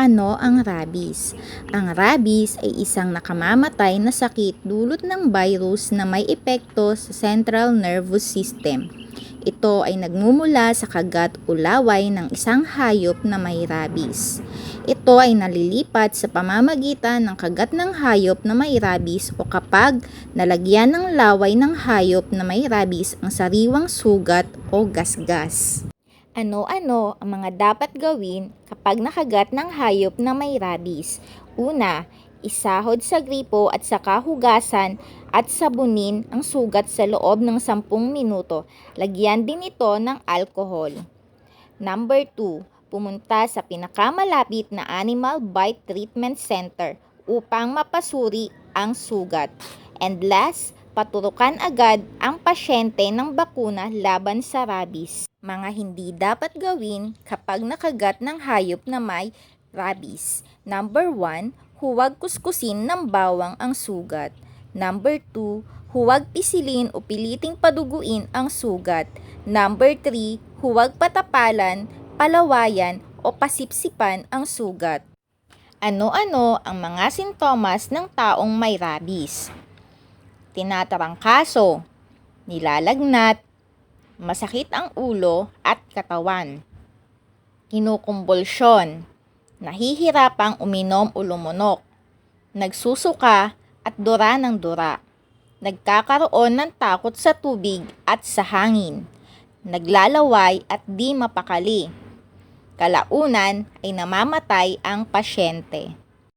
Ano ang rabies? Ang rabies ay isang nakamamatay na sakit dulot ng virus na may epekto sa central nervous system. Ito ay nagmumula sa kagat o laway ng isang hayop na may rabies. Ito ay nalilipat sa pamamagitan ng kagat ng hayop na may rabies o kapag nalagyan ng laway ng hayop na may rabies ang sariwang sugat o gasgas. Ano-ano ang mga dapat gawin kapag nakagat ng hayop na may rabies? Una, isahod sa gripo at saka hugasan at sabunin ang sugat sa loob ng 10 minuto. Lagyan din ito ng alcohol. Number 2, pumunta sa pinakamalapit na Animal Bite Treatment Center upang mapasuri ang sugat. And last, paturukan agad ang pasyente ng bakuna laban sa rabies. Mga hindi dapat gawin kapag nakagat ng hayop na may rabies. Number 1, huwag kuskusin ng bawang ang sugat. Number 2, huwag pisilin o piliting paduguin ang sugat. Number 3, huwag patapalan, palawayan o pasipsipan ang sugat. Ano-ano ang mga sintomas ng taong may rabies? Tinatarangkaso, nilalagnat, masakit ang ulo at katawan, kinukumbulsyon, nahihirapang uminom o lumunok, nagsusuka at dura ng dura, nagkakaroon ng takot sa tubig at sa hangin, naglalaway at di mapakali. Kalaunan ay namamatay ang pasyente.